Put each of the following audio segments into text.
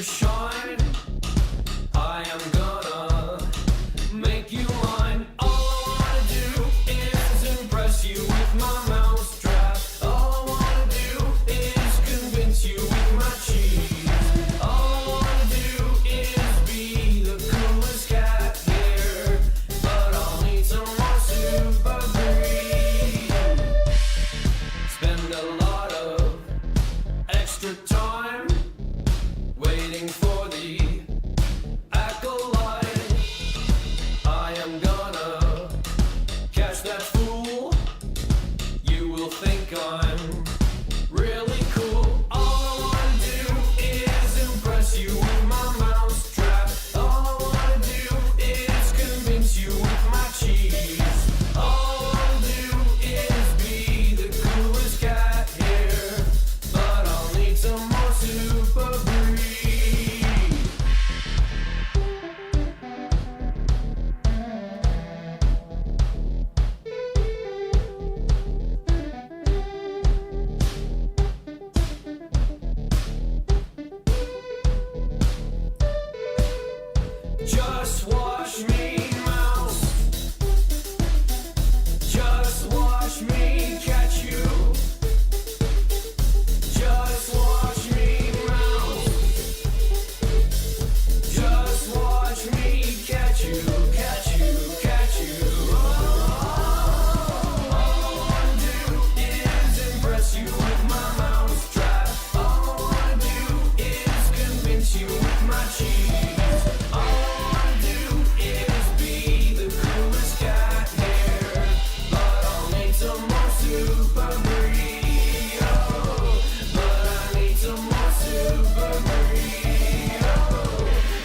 to shine. I am gonna make you mine. All I wanna do is impress you with my mouse trap. All I wanna do is convince you with my cheese. All I wanna do is be the coolest cat here, but I'll need some more super greed. Spend a lot of extra time waiting for the acolyte. I am gonna catch that fool. You will think I'm really cool. All I wanna do is impress you with my mouse trap. All I wanna do is convince you with my cheese. All I wanna do is be the coolest cat here, but I'll need some more super greed. Just watch me, mouse. Just watch me catch you. Just watch me, mouse. Just watch me catch you, catch you, catch you. All I wanna do is impress you with my mouse trap. All I wanna do is convince you with my cheese. All I wanna do is be the coolest cat here, but I'll need some more super greed. Oh, but I need some more super greed. Oh,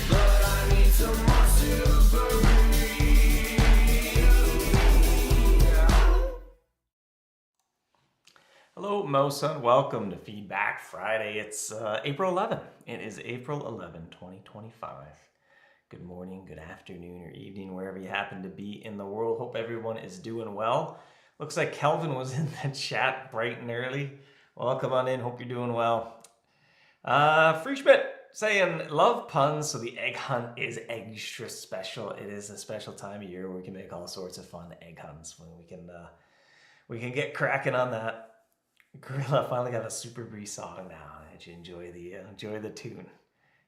but I need some more super greed. Hello, MouseHunt. Welcome to Feedback Friday. It's April 11. It is April 11, 2025. Good morning, good afternoon, or evening, wherever you happen to be in the world. Hope everyone is doing well. Looks like Kelvin was in the chat bright and early. Welcome on in. Hope you're doing well. Free Schmidt saying, love puns, so the egg hunt is extra special. It is a special time of year where we can make all sorts of fun egg hunts when we can get cracking on that. Gorilla finally got a super breeze song now. Did you enjoy the tune?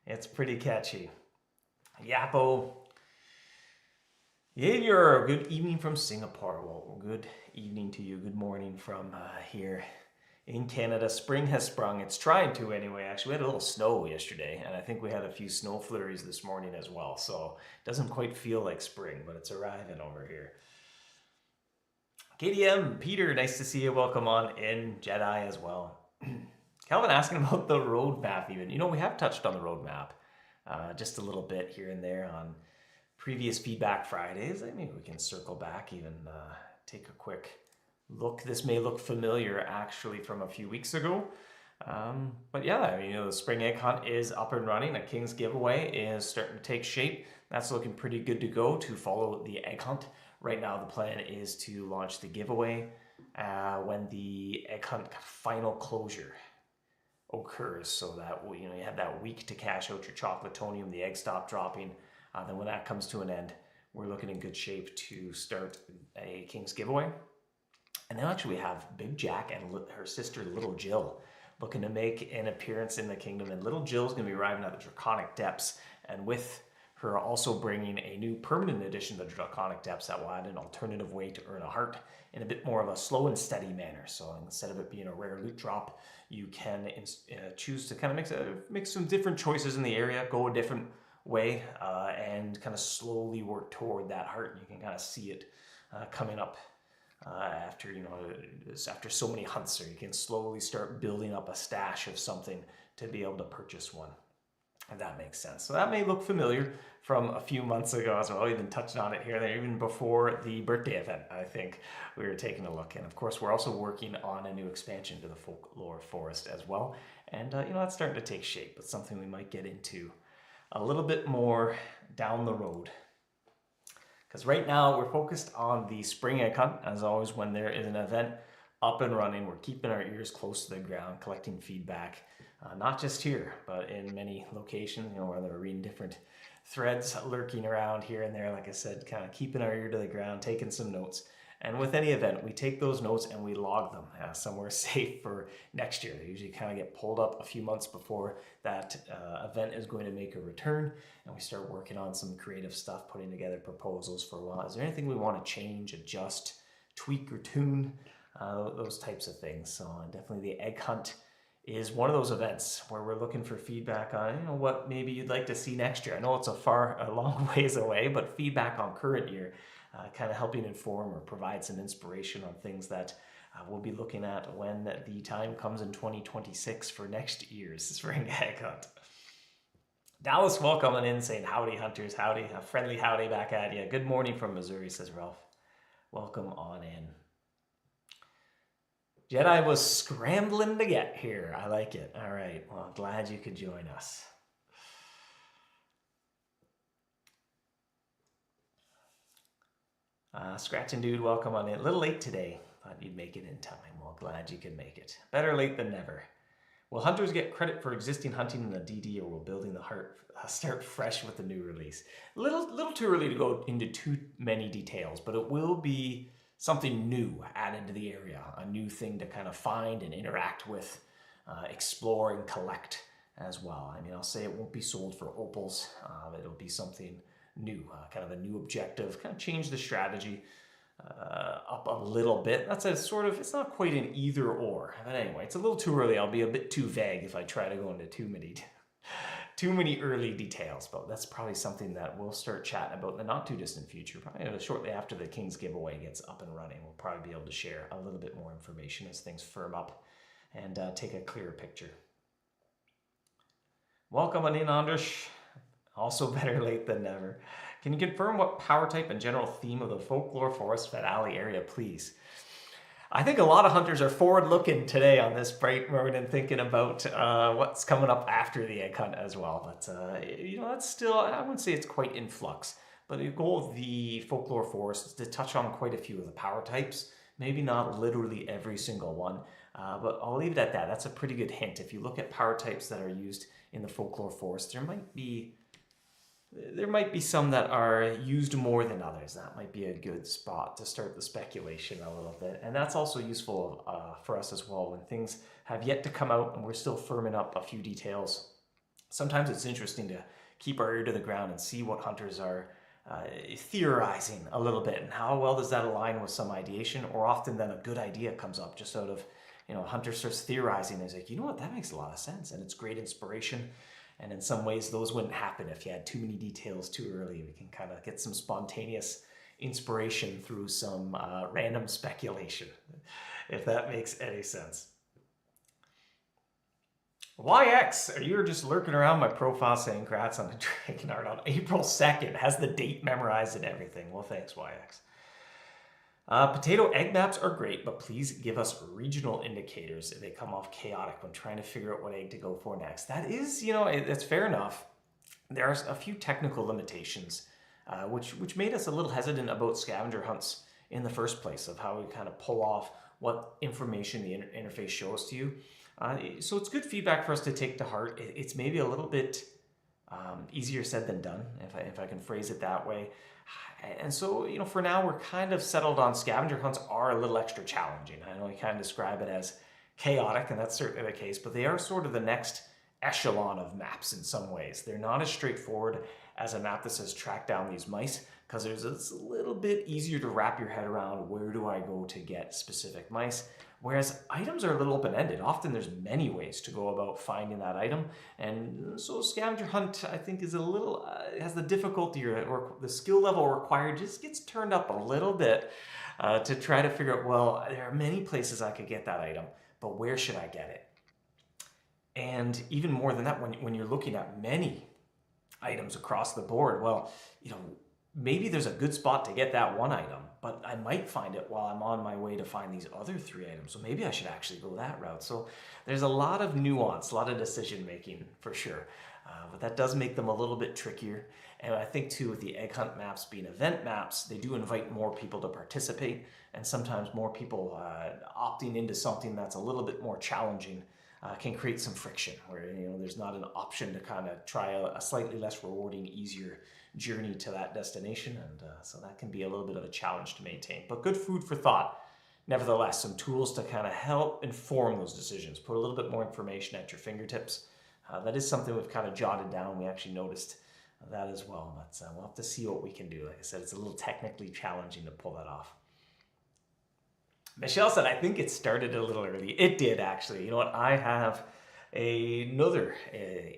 It's pretty catchy. Yapo. Your good evening from Singapore. Well, good evening to you. Good morning from here in Canada. Spring has sprung. It's trying to anyway. Actually, we had a little snow yesterday, and I think we had a few snow flurries this morning as well. So it doesn't quite feel like spring, but it's arriving over here. KDM, Peter, nice to see you. Welcome on in. Jedi as well. Calvin asking about the roadmap even. You know, we have touched on the roadmap just a little bit here and there on previous Feedback Fridays. Maybe we can circle back, even take a quick look. This may look familiar actually from a few weeks ago. But yeah, I mean, the spring egg hunt is up and running. A King's giveaway is starting to take shape. That's looking pretty good to go to follow the egg hunt. Right now, the plan is to launch the giveaway when the egg hunt final closure occurs, so that you have that week to cash out your chocolatonium, the eggs stop dropping. Then when that comes to an end, we're looking in good shape to start a King's giveaway. And then actually we have Big Jack and her sister Little Jill looking to make an appearance in the kingdom, and Little Jill's going to be arriving at the Draconic Depths, and with her also bringing a new permanent edition of the Draconic Depths that will add an alternative way to earn a heart in a bit more of a slow and steady manner. So instead of it being a rare loot drop, you can choose to kind of make some different choices in the area, go a different way, and kind of slowly work toward that heart. You can kind of see it coming up after after so many hunts, so you can slowly start building up a stash of something to be able to purchase one, if that makes sense. So that may look familiar from a few months ago as well. We've been touching on it here and there, even before the birthday event. I think we were taking a look, and of course we're also working on a new expansion to the folklore forest as well, and that's starting to take shape. But something we might get into a little bit more down the road, because right now we're focused on the spring egg hunt. As always, when there is an event up and running, we're keeping our ears close to the ground, collecting feedback, not just here, but in many locations, whether we're reading different threads lurking around here and there, like I said, kind of keeping our ear to the ground, taking some notes. And with any event, we take those notes and we log them somewhere safe for next year. They usually kind of get pulled up a few months before that event is going to make a return, and we start working on some creative stuff, putting together proposals for, well, is there anything we want to change, adjust, tweak, or tune? Those types of things. So definitely the egg hunt is one of those events where we're looking for feedback on what maybe you'd like to see next year. I know it's a long ways away, but feedback on current year, kind of helping inform or provide some inspiration on things that we'll be looking at when the time comes in 2026 for next year's spring egg hunt. Dallas, welcoming in, saying howdy hunters, howdy, a friendly howdy back at you. Good morning from Missouri, says Ralph. Welcome on in. Jedi was scrambling to get here. I like it. All right. Well, glad you could join us. Scratching Dude, welcome on in. A little late today. Thought you'd make it in time. Well, glad you could make it. Better late than never. Will hunters get credit for existing hunting in the DD, or will building the heart start fresh with the new release? Little too early to go into too many details, but it will be something new added to the area, a new thing to kind of find and interact with, explore and collect as well. I mean, I'll say it won't be sold for opals. It'll be something new, kind of a new objective, kind of change the strategy up a little bit. That's it's not quite an either or. But anyway, it's a little too early. I'll be a bit too vague if I try to go into too many early details, but that's probably something that we'll start chatting about in the not too distant future. Probably shortly after the King's giveaway gets up and running, we'll probably be able to share a little bit more information as things firm up and take a clearer picture. Welcome on in, Andrus. Also better late than never. Can you confirm what power type and general theme of the folklore forest fed alley area, please? I think a lot of hunters are forward-looking today on this bright morning, thinking about what's coming up after the egg hunt as well. But that's still, I wouldn't say it's quite in flux. But the goal of the folklore forest is to touch on quite a few of the power types. Maybe not literally every single one, but I'll leave it at that. That's a pretty good hint. If you look at power types that are used in the folklore forest, there might be some that are used more than others. That might be a good spot to start the speculation a little bit. And that's also useful for us as well when things have yet to come out and we're still firming up a few details. Sometimes it's interesting to keep our ear to the ground and see what hunters are theorizing a little bit and how well does that align with some ideation, or often then a good idea comes up just out of, a hunter starts theorizing and is like, you know what, that makes a lot of sense, and it's great inspiration. And in some ways, those wouldn't happen if you had too many details too early. We can kind of get some spontaneous inspiration through some random speculation, if that makes any sense. YX, you were just lurking around my profile saying congrats on the Dragon Art on April 2nd. Has the date memorized and everything. Well, thanks, YX. Potato egg maps are great, but please give us regional indicators if they come off chaotic when trying to figure out what egg to go for next. That is, it's fair enough. There's a few technical limitations, which made us a little hesitant about scavenger hunts in the first place, of how we kind of pull off what information the interface shows to you. So it's good feedback for us to take to heart. It's maybe a little bit easier said than done, if I can phrase it that way. And so, for now, we're kind of settled on scavenger hunts are a little extra challenging. I know we kind of describe it as chaotic, and that's certainly the case, but they are sort of the next echelon of maps in some ways. They're not as straightforward as a map that says track down these mice, because it's a little bit easier to wrap your head around where do I go to get specific mice. Whereas items are a little open-ended. Often there's many ways to go about finding that item. And so scavenger hunt, I think, is a little, has the difficulty or the skill level required just gets turned up a little bit to try to figure out, well, there are many places I could get that item, but where should I get it? And even more than that, when you're looking at many items across the board, well, maybe there's a good spot to get that one item, but I might find it while I'm on my way to find these other 3 items. So maybe I should actually go that route. So there's a lot of nuance, a lot of decision making for sure. But that does make them a little bit trickier. And I think too, with the egg hunt maps being event maps, they do invite more people to participate, and sometimes more people opting into something that's a little bit more challenging can create some friction where, you know, there's not an option to kind of try a slightly less rewarding, easier journey to that destination. And so that can be a little bit of a challenge to maintain, but good food for thought. Nevertheless, some tools to kind of help inform those decisions, put a little bit more information at your fingertips. That is something we've kind of jotted down. We actually noticed that as well, but we'll have to see what we can do. Like I said, it's a little technically challenging to pull that off. Michelle said, I think it started a little early. It did, actually. You know what? I have another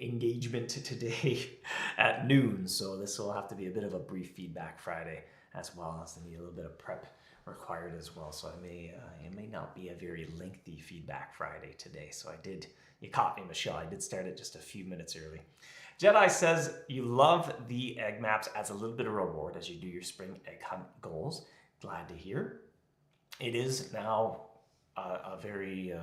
engagement today at noon, so this will have to be a bit of a brief feedback Friday as well. So I need a little bit of prep required as well, so it may not be a very lengthy feedback Friday today. So you caught me, Michelle. I did start it just a few minutes early. Jedi says you love the egg maps as a little bit of reward as you do your spring egg hunt goals. Glad to hear. It is now a very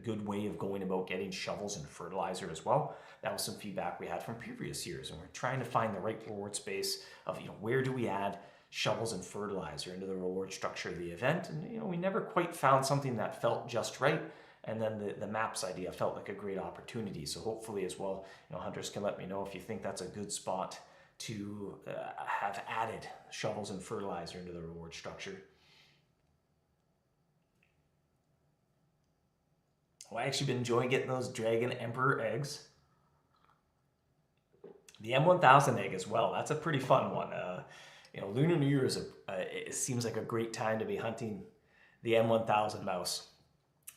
good way of going about getting shovels and fertilizer as well. That was some feedback we had from previous years, and we're trying to find the right reward space of, you know, where do we add shovels and fertilizer into the reward structure of the event. And, you know, we never quite found something that felt just right. And then the maps idea felt like a great opportunity. So hopefully as well, you know, hunters can let me know if you think that's a good spot to have added shovels and fertilizer into the reward structure. Well, I actually been enjoying getting those Dragon Emperor eggs. The M1000 egg as well. That's a pretty fun one. You know, Lunar New Year it seems like a great time to be hunting the M1000 mouse.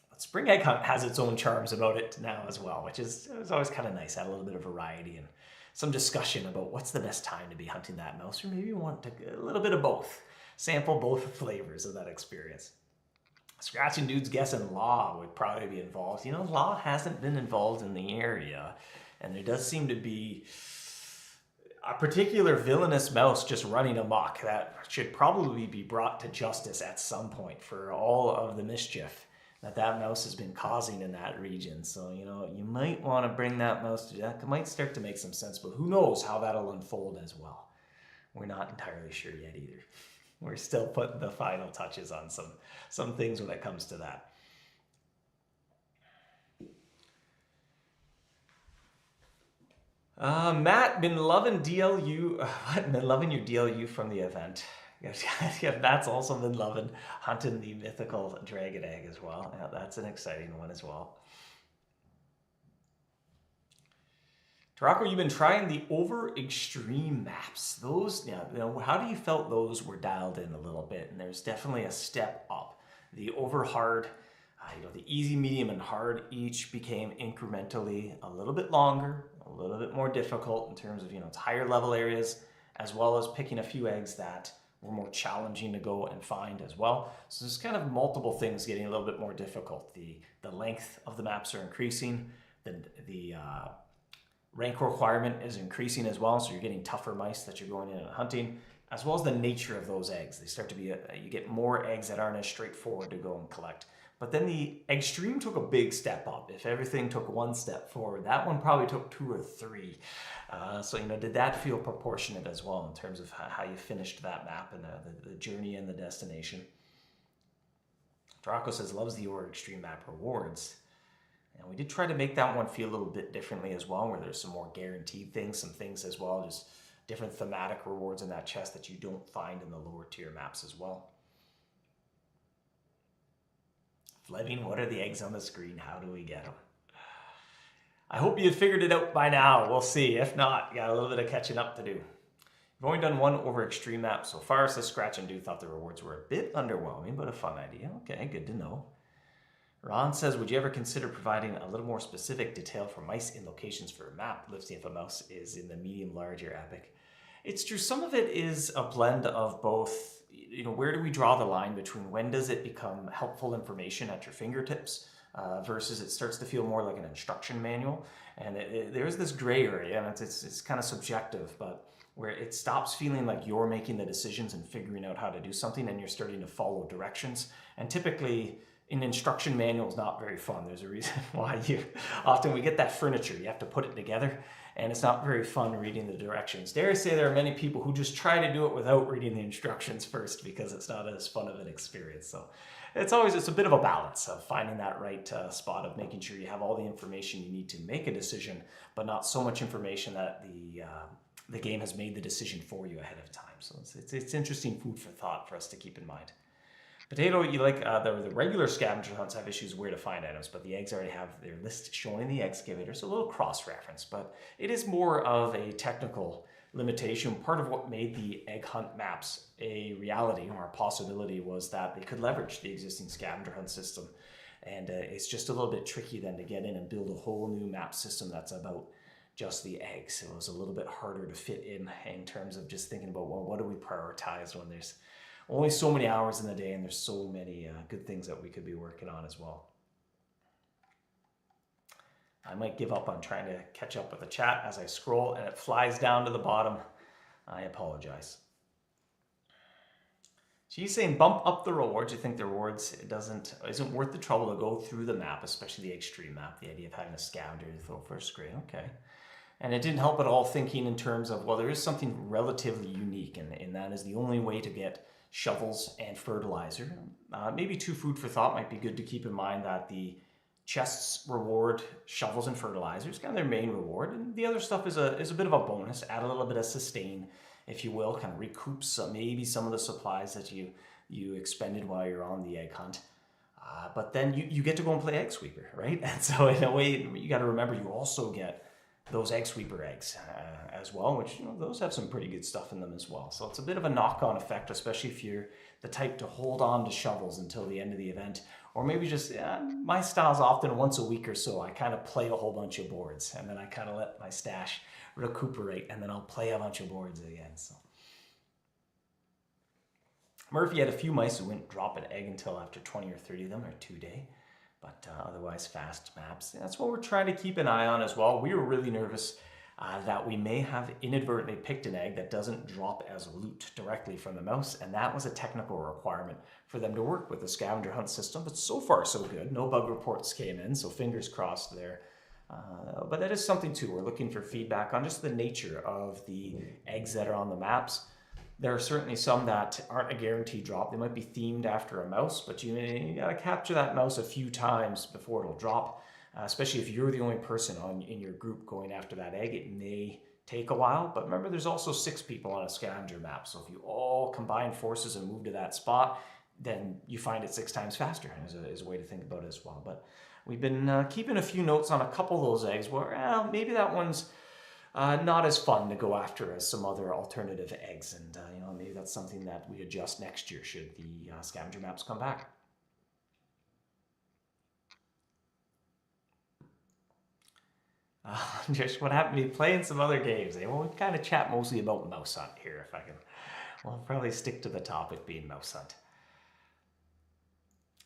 But Spring Egg Hunt has its own charms about it now as well, which is always kind of nice. Add a little bit of variety and some discussion about what's the best time to be hunting that mouse, or maybe you want a little bit of both. Sample both flavors of that experience. Scratching Dude's guessing Law would probably be involved. You know, Law hasn't been involved in the area, and there does seem to be a particular villainous mouse just running amok that should probably be brought to justice at some point for all of the mischief that mouse has been causing in that region. So, you know, you might want to bring that mouse to that. It might start to make some sense, but who knows how that'll unfold as well. We're not entirely sure yet either. We're still putting the final touches on some things when it comes to that. Matt, been loving DLU. Been loving your DLU from the event. Yeah, Matt's also been loving hunting the mythical dragon egg as well. Yeah, that's an exciting one as well. Tarako, you've been trying the over extreme maps. Those, yeah, you know, how do you felt those were dialed in a little bit? And there's definitely a step up. The over hard, you know, the easy, medium, and hard each became incrementally a little bit longer, a little bit more difficult in terms of, you know, it's higher level areas, as well as picking a few eggs that were more challenging to go and find as well. So there's kind of multiple things getting a little bit more difficult. The length of the maps are increasing. The rank requirement is increasing as well. So you're getting tougher mice that you're going in and hunting, as well as the nature of those eggs. They start to be, you get more eggs that aren't as straightforward to go and collect. But then the extreme took a big step up. If everything took one step forward, that one probably took 2 or 3. So, you know, did that feel proportionate as well in terms of how you finished that map and the journey and the destination? Draco says, loves the Or Extreme Map rewards. And we did try to make that one feel a little bit differently as well, where there's some more guaranteed things, some things as well, just different thematic rewards in that chest that you don't find in the lower tier maps as well. Fleming, what are the eggs on the screen? How do we get them? I hope you figured it out by now. We'll see. If not, you got a little bit of catching up to do. We've only done one over extreme map so far, so Scratch and Do thought the rewards were a bit underwhelming, but a fun idea. Okay, good to know. Ron says, would you ever consider providing a little more specific detail for mice in locations for a map, listing if a mouse is in the medium, large, or epic? It's true. Some of it is a blend of both. You know, where do we draw the line between when does it become helpful information at your fingertips versus it starts to feel more like an instruction manual? And there's this gray area, and it's kind of subjective, but where it stops feeling like you're making the decisions and figuring out how to do something, and you're starting to follow directions. And typically, an instruction manual is not very fun. There's a reason why often we get that furniture, you have to put it together, and it's not very fun reading the directions. Dare I say there are many people who just try to do it without reading the instructions first because it's not as fun of an experience. So it's a bit of a balance of finding that right spot of making sure you have all the information you need to make a decision, but not so much information that the game has made the decision for you ahead of time. So it's interesting food for thought for us to keep in mind. Potato, you like the regular scavenger hunts have issues where to find items, but the eggs already have their list showing the excavator, so a little cross-reference, but it is more of a technical limitation. Part of what made the egg hunt maps a reality or a possibility was that they could leverage the existing scavenger hunt system, and it's just a little bit tricky then to get in and build a whole new map system that's about just the eggs. It was a little bit harder to fit in terms of just thinking about, well, what do we prioritize when there's only so many hours in the day and there's so many good things that we could be working on as well. I might give up on trying to catch up with the chat as I scroll and it flies down to the bottom. I apologize. She's saying bump up the rewards. You think the rewards isn't worth the trouble to go through the map, especially the extreme map, the idea of having a scavenger to throw first grade. Okay. And it didn't help at all thinking in terms of, well, there is something relatively unique, and that is the only way to get shovels and fertilizer. Maybe 2 food for thought might be good to keep in mind that the chests reward shovels and fertilizers, kind of their main reward, and the other stuff is a bit of a bonus. Add a little bit of sustain, if you will, kind of recoups maybe some of the supplies that you expended while you're on the egg hunt. But then you get to go and play Egg Sweeper, right? And so in a way, you got to remember you also get those Egg Sweeper eggs as well, which, those have some pretty good stuff in them as well. So it's a bit of a knock-on effect, especially if you're the type to hold on to shovels until the end of the event, or maybe just, my style's often once a week or so, I kind of play a whole bunch of boards, and then I kind of let my stash recuperate, and then I'll play a bunch of boards again. So Murphy had a few mice who wouldn't drop an egg until after 20 or 30 of them, or 2-day. But otherwise fast maps. That's what we're trying to keep an eye on as well. We were really nervous that we may have inadvertently picked an egg that doesn't drop as loot directly from the mouse, and that was a technical requirement for them to work with the scavenger hunt system. But so far so good. No bug reports came in, so fingers crossed there. But that is something too. We're looking for feedback on just the nature of the eggs that are on the maps. There are certainly some that aren't a guaranteed drop. They might be themed after a mouse, but you gotta capture that mouse a few times before it'll drop. Especially if you're the only person in your group going after that egg, it may take a while. But remember, there's also 6 people on a scavenger map. So if you all combine forces and move to that spot, then you find it 6 times faster is a way to think about it as well. But we've been keeping a few notes on a couple of those eggs where maybe that one's not as fun to go after as some other alternative eggs, and maybe that's something that we adjust next year should the scavenger maps come back. Just what happened to me playing some other games. Well, we kind of chat mostly about MouseHunt here, if I can. Well, I'll probably stick to the topic being MouseHunt.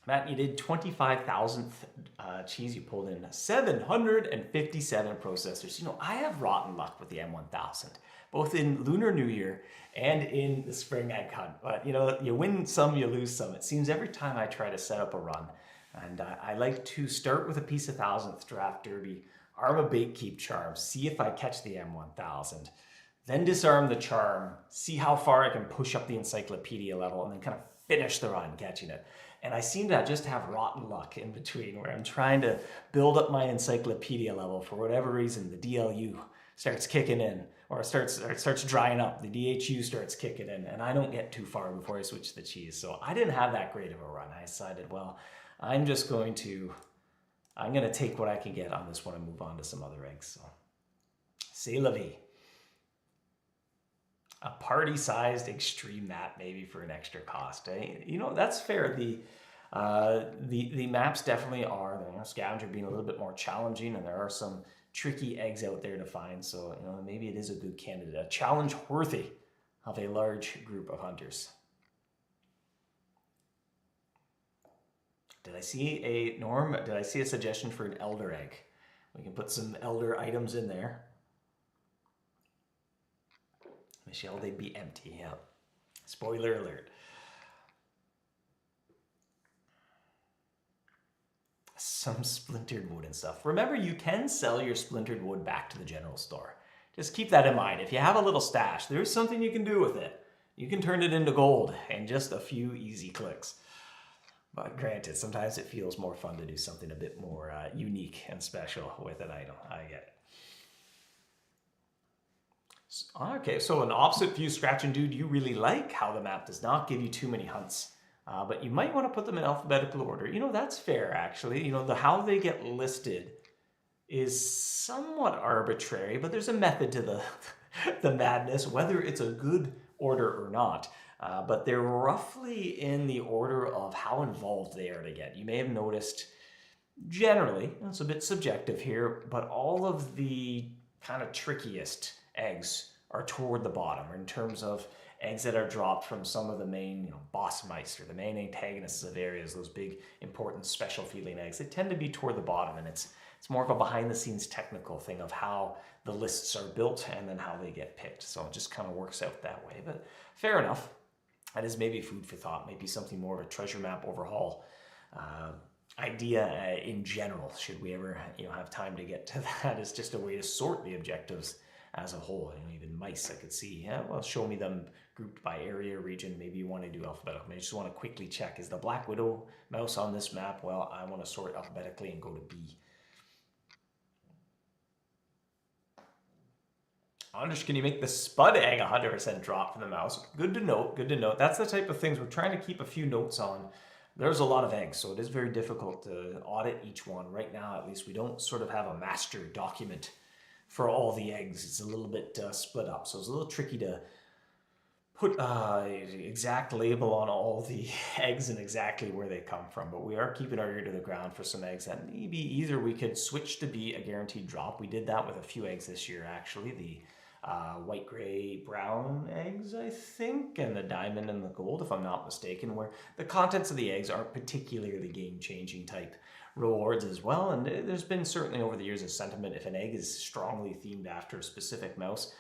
Matt, you did 25,000th cheese. You pulled in 757 processors. I have rotten luck with the M1000, both in Lunar New Year and in the Spring Egg Hunt. But, you win some, you lose some. It seems every time I try to set up a run, and I like to start with a piece of 1000th draft derby, arm a bait keep charm, see if I catch the M1000, then disarm the charm, see how far I can push up the encyclopedia level, and then kind of finish the run catching it. And I seem to just have rotten luck in between where I'm trying to build up my encyclopedia level. For whatever reason, the DLU starts kicking in, or starts drying up. The DHU starts kicking in, and I don't get too far before I switch to the cheese. So I didn't have that great of a run. I decided, well, I'm going to take what I can get on this one and move on to some other eggs. So, c'est la vie. A party-sized extreme map maybe for an extra cost. That's fair. The maps definitely are. Scavenger being a little bit more challenging, and there are some tricky eggs out there to find. So maybe it is a good candidate, a challenge worthy of a large group of hunters. Did I see a suggestion for an elder egg? We can put some elder items in there. Michelle, they'd be empty, yeah. Spoiler alert. Some splintered wood and stuff. Remember, you can sell your splintered wood back to the general store. just keep that in mind. If you have a little stash, there's something you can do with it. You can turn it into gold in just a few easy clicks. But granted, sometimes it feels more fun to do something a bit more unique and special with an item. I get it. Okay, so an opposite view scratching dude, you really like how the map does not give you too many hunts. But you might want to put them in alphabetical order. You know, that's fair, actually. You know, how they get listed is somewhat arbitrary, but there's a method to the madness, whether it's a good order or not. But they're roughly in the order of how involved they are to get. You may have noticed, generally, it's a bit subjective here, but all of the kind of trickiest eggs are toward the bottom, or in terms of eggs that are dropped from some of the main, boss mice or the main antagonists of areas, those big, important, special feeling eggs. They tend to be toward the bottom, and it's more of a behind-the-scenes technical thing of how the lists are built and then how they get picked. So it just kind of works out that way. But fair enough. That is maybe food for thought. Maybe something more of a treasure map overhaul idea in general. Should we ever, have time to get to that? Is just a way to sort the objectives as a whole. Even mice, I could see. Yeah, well, show me them grouped by area, region. Maybe you want to do alphabetical. Maybe you just want to quickly check: is the Black Widow mouse on this map? Well, I want to sort alphabetically and go to B. Anders, can you make the spud egg 100% drop from the mouse? Good to note, good to note. That's the type of things we're trying to keep a few notes on. There's a lot of eggs, so it is very difficult to audit each one. Right now, at least, we don't sort of have a master document for all the eggs. It's a little bit split up, so it's a little tricky to put exact label on all the eggs and exactly where they come from. But we are keeping our ear to the ground for some eggs that maybe either we could switch to be a guaranteed drop. We did that with a few eggs this year, actually. The white, gray, brown eggs, I think, and the diamond and the gold, if I'm not mistaken, where the contents of the eggs aren't particularly game-changing type rewards as well. And there's been certainly over the years a sentiment, if an egg is strongly themed after a specific mouse,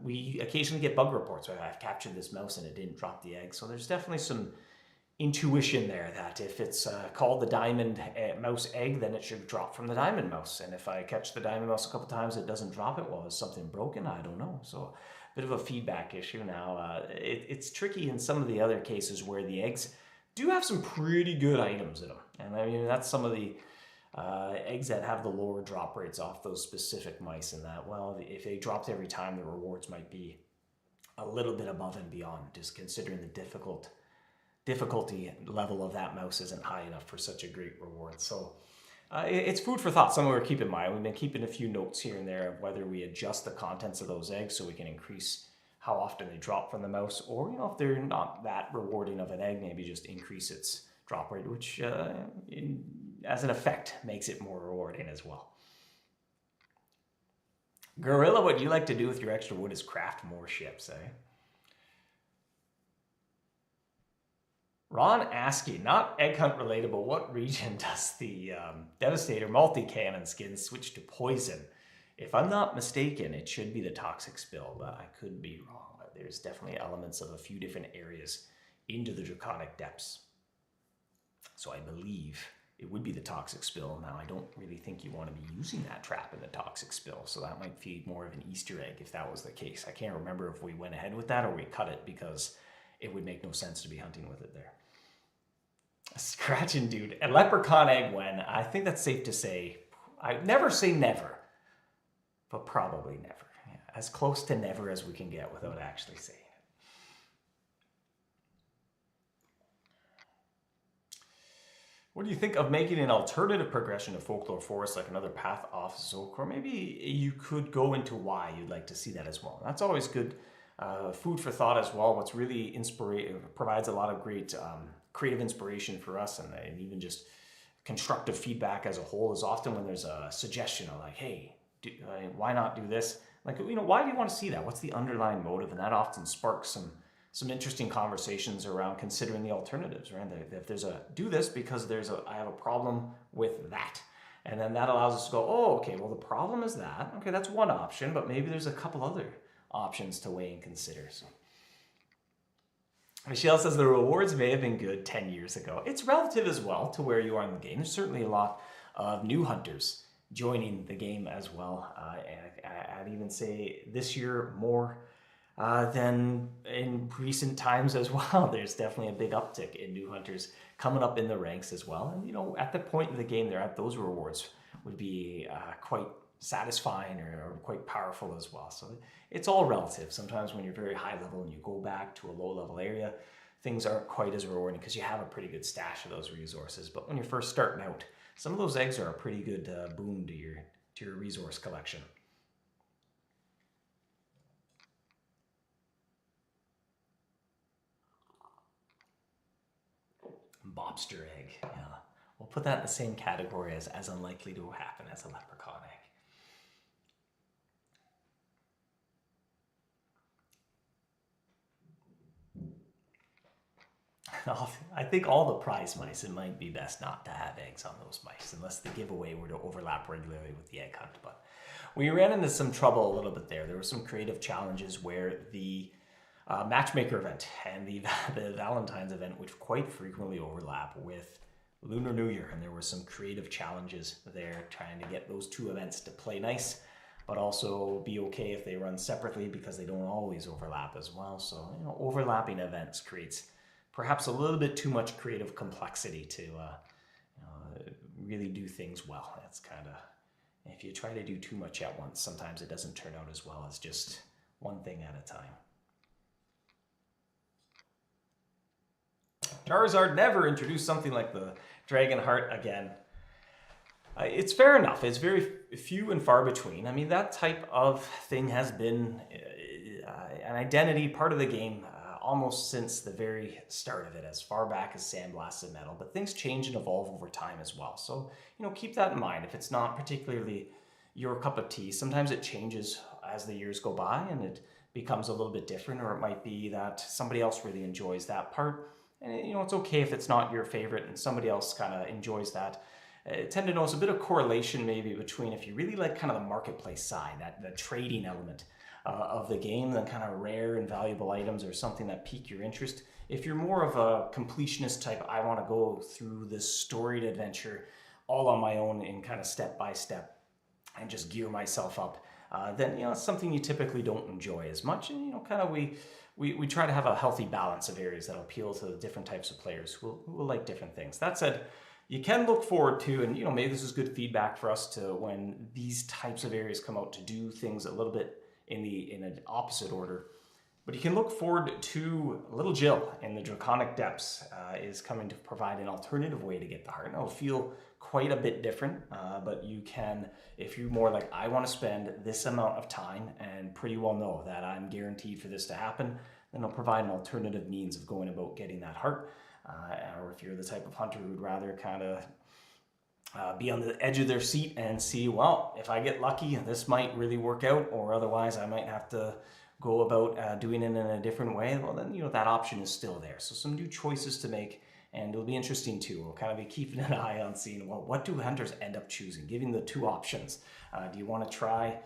we occasionally get bug reports where I've captured this mouse and it didn't drop the egg. So there's definitely some intuition there that if it's called the diamond mouse egg, then it should drop from the diamond mouse. And if I catch the diamond mouse a couple times, it doesn't drop it. Well, is something broken? I don't know. So a bit of a feedback issue now. It's tricky in some of the other cases where the eggs do have some pretty good items in them. And I mean, that's some of the eggs that have the lower drop rates off those specific mice, and that, well, if they dropped every time, the rewards might be a little bit above and beyond, just considering the difficulty level of that mouse isn't high enough for such a great reward. So it's food for thought, something we're keeping in mind. We've been keeping a few notes here and there of whether we adjust the contents of those eggs so we can increase how often they drop from the mouse, or if they're not that rewarding of an egg, maybe just increase its drop rate, which as an effect makes it more rewarding as well. Gorilla, what you like to do with your extra wood is craft more ships, eh? Ron asking, not egg hunt related, but what region does the Devastator multi-cannon skin switch to poison? If I'm not mistaken, it should be the toxic spill, but I could be wrong. But there's definitely elements of a few different areas into the draconic depths. So I believe it would be the toxic spill. Now, I don't really think you want to be using that trap in the toxic spill, so that might feed more of an Easter egg if that was the case. I can't remember if we went ahead with that or we cut it, because it would make no sense to be hunting with it there. Scratching dude. A leprechaun egg when? I think that's safe to say. I never say never, but probably never. Yeah, as close to never as we can get without actually saying it. What do you think of making an alternative progression to Folklore Forest, like another path off Zook? Or maybe you could go into why you'd like to see that as well. That's always good food for thought as well. What's really provides a lot of great creative inspiration for us, and even just constructive feedback as a whole, is often when there's a suggestion of like, hey, why not do this? Like, why do you want to see that? What's the underlying motive? And that often sparks some interesting conversations around considering the alternatives, right? If there's do this because I have a problem with that. And then that allows us to go, oh, okay, well, the problem is that. Okay, that's one option, but maybe there's a couple other options to weigh and consider. So Michelle says the rewards may have been good 10 years ago. It's relative as well to where you are in the game. There's certainly a lot of new hunters joining the game as well. I'd even say this year more than in recent times as well. There's definitely a big uptick in new hunters coming up in the ranks as well. And, you know, at the point in the game they're at, those rewards would be quite satisfying or quite powerful as well. So it's all relative. Sometimes when you're very high level and you go back to a low level area, things aren't quite as rewarding because you have a pretty good stash of those resources. But when you're first starting out, some of those eggs are a pretty good boon to your resource collection. Bobster egg, yeah. We'll put that in the same category as unlikely to happen as a leprechaun egg. I think all the prize mice, it might be best not to have eggs on those mice unless the giveaway were to overlap regularly with the egg hunt. But we ran into some trouble a little bit there. There were some creative challenges where the matchmaker event and the Valentine's event would quite frequently overlap with Lunar New Year, and there were some creative challenges there trying to get those two events to play nice, but also be okay if they run separately because they don't always overlap as well. So, you know, overlapping events creates perhaps a little bit too much creative complexity to really do things well. It's kind of, if you try to do too much at once, sometimes it doesn't turn out as well as just one thing at a time. Charizard never introduced something like the Dragon Heart again. It's fair enough. It's very few and far between. I mean, that type of thing has been an identity, part of the game, almost since the very start of it, as far back as Sandblasted Metal. But things change and evolve over time as well. So, you know, keep that in mind. If it's not particularly your cup of tea, sometimes it changes as the years go by and it becomes a little bit different, or it might be that somebody else really enjoys that part. And, you know, it's okay if it's not your favorite and somebody else kind of enjoys that. I tend to notice a bit of correlation maybe between, if you really like kind of the marketplace side, that the trading element of the game, then kind of rare and valuable items or something that pique your interest. If you're more of a completionist type, I want to go through this storied adventure all on my own in kind of step by step and just gear myself up, then, you know, it's something you typically don't enjoy as much. And, you know, kind of we try to have a healthy balance of areas that appeal to the different types of players who will like different things. That said, you can look forward to, and, you know, maybe this is good feedback for us to, when these types of areas come out, to do things a little bit in an opposite order. But you can look forward to Little Jill in the Draconic Depths is coming to provide an alternative way to get the heart. And it'll feel quite a bit different, but you can, if you're more like, I want to spend this amount of time and pretty well know that I'm guaranteed for this to happen, then it'll provide an alternative means of going about getting that heart. Or if you're the type of hunter who'd rather kind of be on the edge of their seat and see, well, if I get lucky, this might really work out, or otherwise I might have to go about doing it in a different way, well, then, you know, that option is still there. So some new choices to make, and it'll be interesting too. We'll kind of be keeping an eye on seeing, well, what do hunters end up choosing, giving the two options. Do you want to try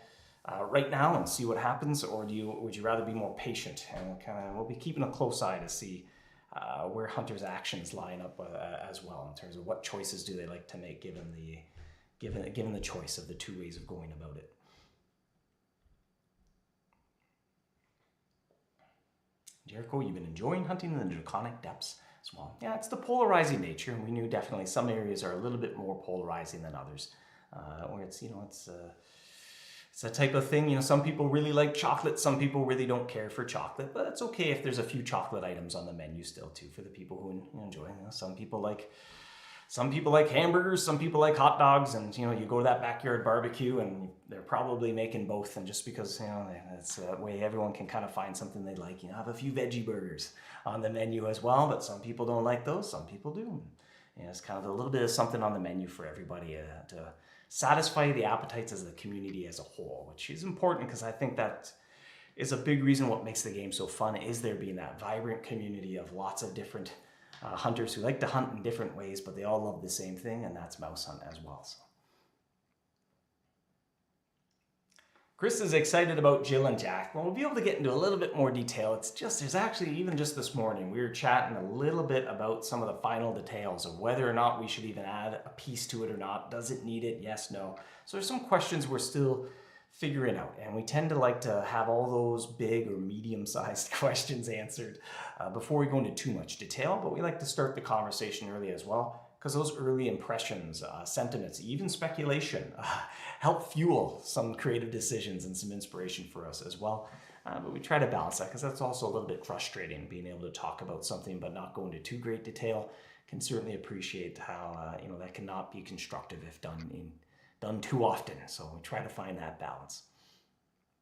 right now and see what happens, or would you rather be more patient? And we'll be keeping a close eye to see where hunters' actions line up as well, in terms of what choices do they like to make given the choice of the two ways of going about it. Jericho, you've been enjoying hunting in the Draconic Depths as well. Yeah, it's the polarizing nature, and we knew definitely some areas are a little bit more polarizing than others, where it's, you know, it's a type of thing, you know, some people really like chocolate, some people really don't care for chocolate, but it's okay if there's a few chocolate items on the menu still too, for the people who enjoy. You know, some people like hamburgers, some people like hot dogs, and, you know, you go to that backyard barbecue and they're probably making both, and just because, you know, that's a way everyone can kind of find something they like, you know, have a few veggie burgers on the menu as well, but some people don't like those, some people do. You know, it's kind of a little bit of something on the menu for everybody to satisfy the appetites as the community as a whole, which is important, because I think that is a big reason what makes the game so fun, is there being that vibrant community of lots of different hunters who like to hunt in different ways, but they all love the same thing, and that's MouseHunt as well. So. Chris is excited about Jill and Jack. Well, we'll be able to get into a little bit more detail. It's just, there's actually, even just this morning, we were chatting a little bit about some of the final details of whether or not we should even add a piece to it or not. Does it need it? Yes, no. So there's some questions we're still figuring out, and we tend to like to have all those big or medium-sized questions answered before we go into too much detail, but we like to start the conversation early as well, because those early impressions, sentiments, even speculation help fuel some creative decisions and some inspiration for us as well. But we try to balance that, because that's also a little bit frustrating, being able to talk about something but not go into too great detail. Can certainly appreciate how that cannot be constructive if done too often. So we try to find that balance.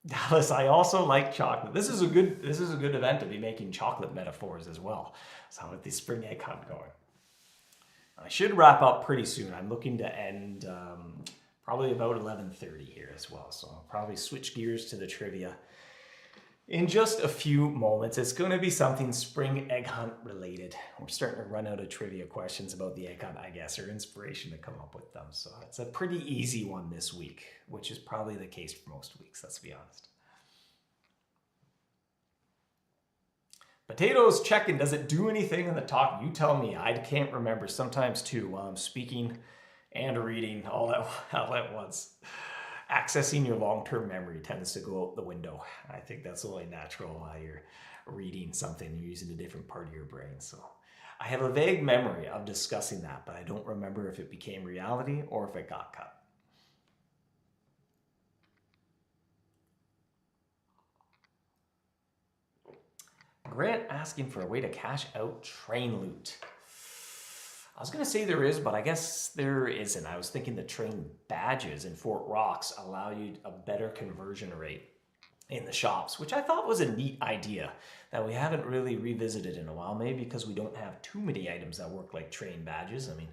Dallas, I also like chocolate. This is a good event to be making chocolate metaphors as well. So with the spring egg hunt going. I should wrap up pretty soon. I'm looking to end probably about 11:30 here as well. So I'll probably switch gears to the trivia in just a few moments. It's going to be something spring egg hunt related. We're starting to run out of trivia questions about the egg hunt, I guess, or inspiration to come up with them. So it's a pretty easy one this week, which is probably the case for most weeks, let's be honest. Potatoes checking, does it do anything in the top? You tell me. I can't remember sometimes too while I'm speaking and reading all at once. Accessing your long-term memory tends to go out the window. I think that's only natural while you're reading something. You're using a different part of your brain. So I have a vague memory of discussing that, but I don't remember if it became reality or if it got cut. Grant asking for a way to cash out train loot. I was going to say there is, but I guess there isn't. I was thinking the train badges in Fort Rocks allow you a better conversion rate in the shops, which I thought was a neat idea that we haven't really revisited in a while, maybe because we don't have too many items that work like train badges. I mean,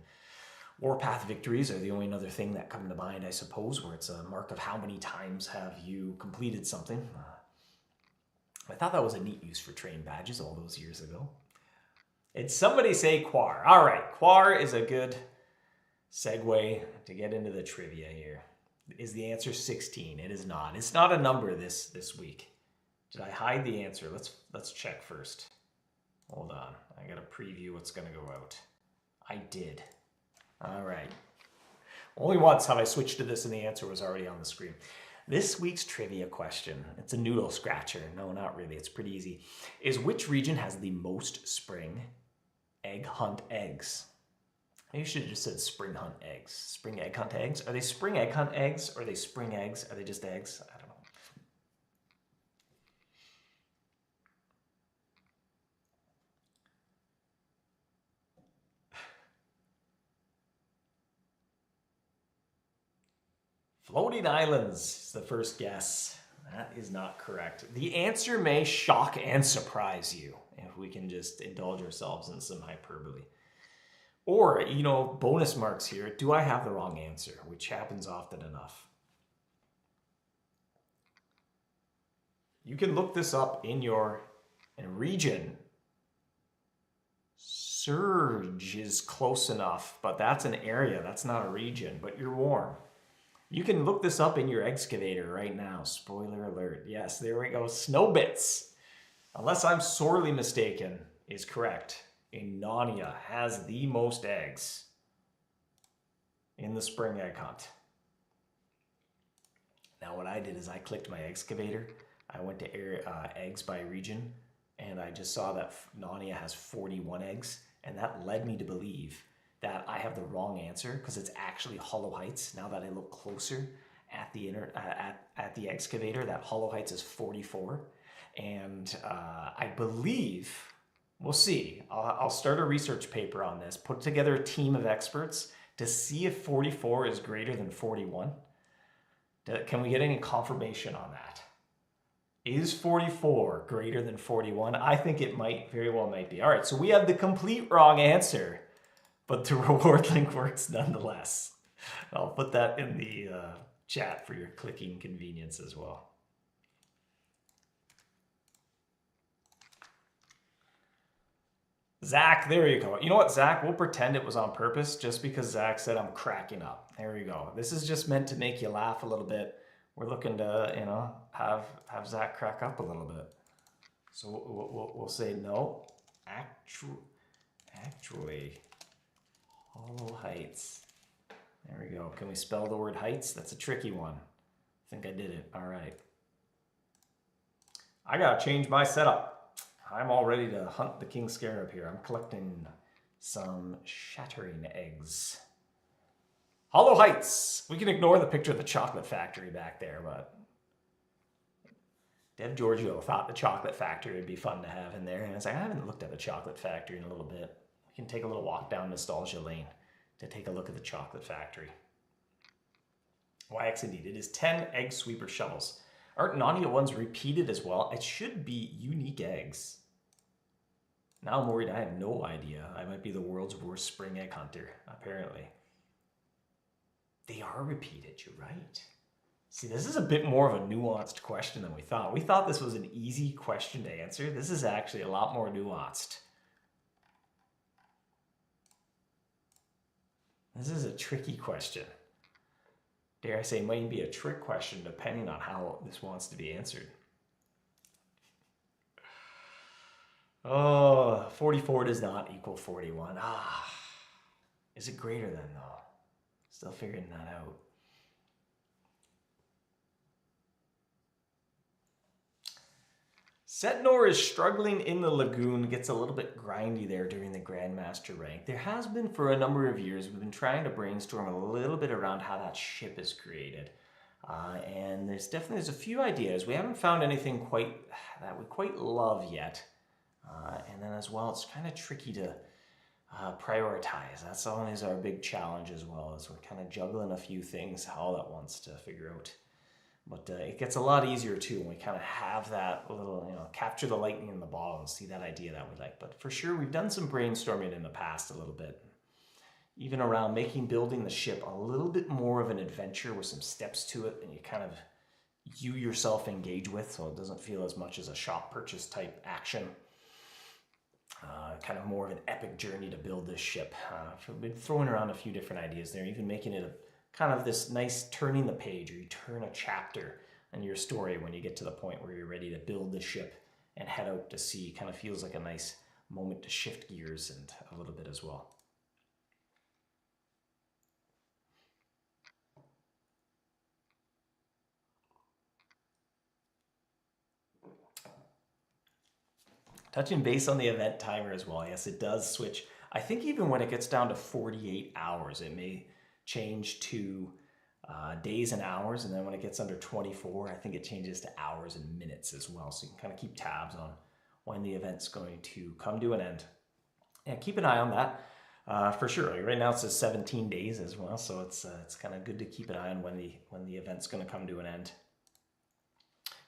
Warpath victories are the only other thing that come to mind, I suppose, where it's a mark of how many times have you completed something. I thought that was a neat use for train badges all those years ago. Did somebody say quar? All right, quar is a good segue to get into the trivia here. Is the answer 16? It is not. It's not a number this week. Did I hide the answer? Let's check first. Hold on. I got to preview what's going to go out. I did. All right. Only once have I switched to this and the answer was already on the screen. This week's trivia question, it's a noodle scratcher. No, not really. It's pretty easy. Is which region has the most spring egg hunt eggs? Maybe you should have just said spring hunt eggs. Spring egg hunt eggs? Are they spring egg hunt eggs? Or are they spring eggs? Are they just eggs? I don't know. Floating Islands is the first guess. That is not correct. The answer may shock and surprise you if we can just indulge ourselves in some hyperbole. Or, bonus marks here. Do I have the wrong answer? Which happens often enough. You can look this up in region. Surge is close enough, but that's an area. That's not a region, but you're warm. You can look this up in your excavator right now. Spoiler alert. Yes, there we go. Snowbits, unless I'm sorely mistaken, is correct. Inania has the most eggs in the spring egg hunt. Now what I did is I clicked my excavator. I went to eggs by region, and I just saw that Narnia has 41 eggs, and that led me to believe that I have the wrong answer because it's actually Hollow Heights. Now that I look closer at the excavator, that Hollow Heights is 44, and I believe, we'll see. I'll start a research paper on this, put together a team of experts to see if 44 is greater than 41. Can we get any confirmation on that? Is 44 greater than 41? I think it very well might be. All right, so we have the complete wrong answer, but the reward link works nonetheless. I'll put that in the chat for your clicking convenience as well. Zach, there you go. You know what, Zach? We'll pretend it was on purpose just because Zach said I'm cracking up. There you go. This is just meant to make you laugh a little bit. we're looking to, you know, have Zach crack up a little bit. So we'll say no. Actually, Hollow Heights. There we go. Can we spell the word heights? That's a tricky one. I think I did it. All right. I gotta change my setup. I'm all ready to hunt the king scarab here. I'm collecting some shattering eggs. Hollow Heights. We can ignore the picture of the chocolate factory back there, but Dev Giorgio thought the chocolate factory would be fun to have in there. And I was like, I haven't looked at the chocolate factory in a little bit. We can take a little walk down Nostalgia Lane to take a look at the chocolate factory. YX indeed. It is 10 egg sweeper shovels. Aren't Narnia ones repeated as well? It should be unique eggs. Now I'm worried I have no idea. I might be the world's worst spring egg hunter, apparently. They are repeated, you're right. See, this is a bit more of a nuanced question than we thought. We thought this was an easy question to answer. This is actually a lot more nuanced. This is a tricky question. Dare I say, it might be a trick question depending on how this wants to be answered. Oh, 44 does not equal 41. Ah, is it greater than though? Still figuring that out. Setnor is struggling in the lagoon, gets a little bit grindy there during the Grandmaster rank. There has been for a number of years, we've been trying to brainstorm a little bit around how that ship is created. And there's a few ideas. We haven't found anything that we quite love yet. And then as well, it's kind of tricky to prioritize. That's always our big challenge as well, is we're kind of juggling a few things all at once to figure out. But it gets a lot easier too when we kind of have that little, capture the lightning in the bottle and see that idea that we like. But for sure, we've done some brainstorming in the past a little bit. Even around building the ship a little bit more of an adventure with some steps to it and you yourself engage with, so it doesn't feel as much as a shop purchase type action. Kind of more of an epic journey to build this ship. We've been throwing around a few different ideas there, even making it kind of this nice turning the page, or you turn a chapter in your story when you get to the point where you're ready to build the ship and head out to sea. Kind of feels like a nice moment to shift gears and a little bit as well. Touching base on the event timer as well. Yes, it does switch. I think even when it gets down to 48 hours, it may change to days and hours. And then when it gets under 24, I think it changes to hours and minutes as well. So you can kind of keep tabs on when the event's going to come to an end. And keep an eye on that for sure. Like right now it says 17 days as well. So it's kind of good to keep an eye on when the event's going to come to an end.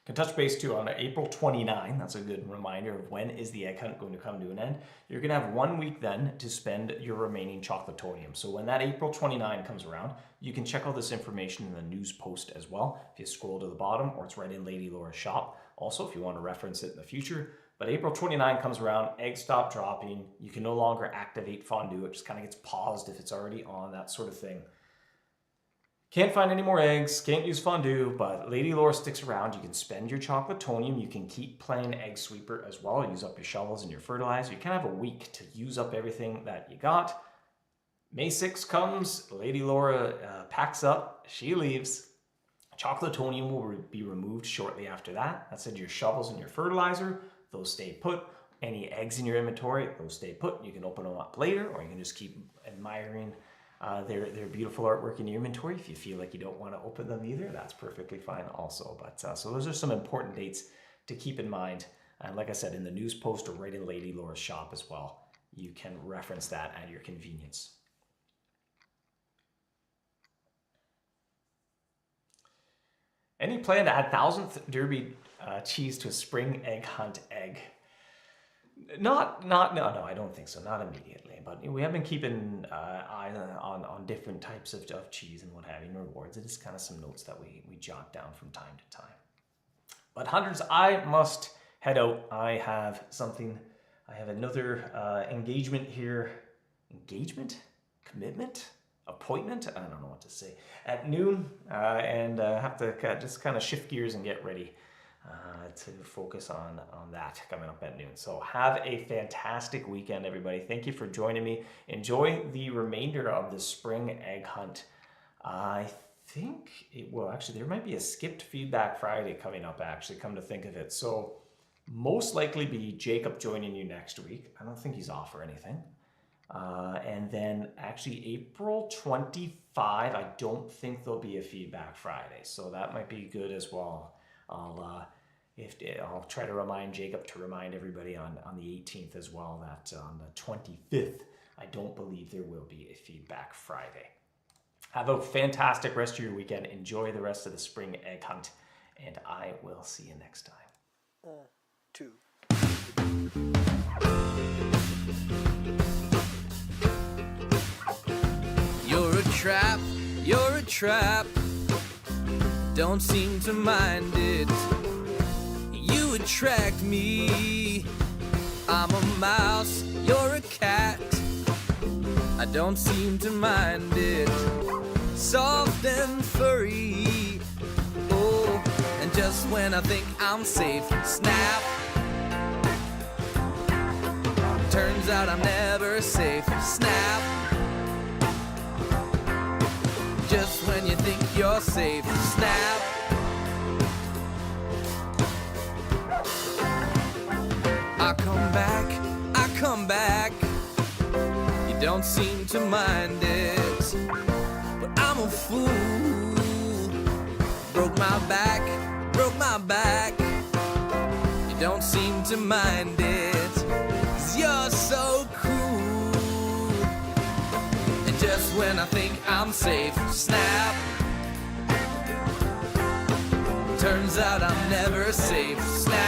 Can touch base too on April 29. That's a good reminder of when is the egg hunt going to come to an end. You're going to have 1 week then to spend your remaining chocolatonium. So when that April 29 comes around, you can check all this information in the news post as well. If you scroll to the bottom, or it's right in Lady Laura's shop. Also, if you want to reference it in the future. But April 29 comes around, eggs stop dropping. You can no longer activate fondue. It just kind of gets paused if it's already on, that sort of thing. Can't find any more eggs, can't use fondue, but Lady Laura sticks around. You can spend your chocolatonium. You can keep playing egg sweeper as well. Use up your shovels and your fertilizer. You can have a week to use up everything that you got. May 6th comes, Lady Laura packs up, she leaves. Chocolatonium will be removed shortly after that. That said, your shovels and your fertilizer, those stay put. Any eggs in your inventory, those stay put. You can open them up later, or you can just keep admiring their beautiful artwork in your inventory. If you feel like you don't want to open them either, that's perfectly fine also. But so those are some important dates to keep in mind. And like I said, in the news post or right in Lady Laura's shop as well, you can reference that at your convenience. Any plan to add 1000th Derby cheese to a spring egg hunt egg? No, I don't think so. Not immediately, but we have been keeping eyes on different types of cheese and what have you, and rewards. It is kind of some notes that we jot down from time to time. But hunters, I must head out. I have another engagement here. Engagement? Commitment? appointment. I don't know what to say, at noon, and have to just kind of shift gears and get ready to focus on that coming up at noon. So have a fantastic weekend, everybody. Thank you for joining me. Enjoy the remainder of the spring egg hunt. I think actually there might be a skipped feedback Friday coming up, actually, come to think of it. So most likely be Jacob joining you next week. I don't think he's off or anything. And then actually April 25, I don't think there'll be a feedback Friday. So that might be good as well. I'll try to remind Jacob to remind everybody on the 18th as well that on the 25th, I don't believe there will be a feedback Friday. Have a fantastic rest of your weekend. Enjoy the rest of the spring egg hunt, and I will see you next time. 2. You're a trap, don't seem to mind it. You attract me, I'm a mouse, you're a cat. I don't seem to mind it. Soft and furry, oh, and just when I think I'm safe, snap. Turns out I'm never safe, snap. Just when you think you're safe, snap. I come back, you don't seem to mind it, but I'm a fool. Broke my back, you don't seem to mind it, 'cause you're so cool. And just when I think I'm safe, snap. Turns out I'm never safe, snap.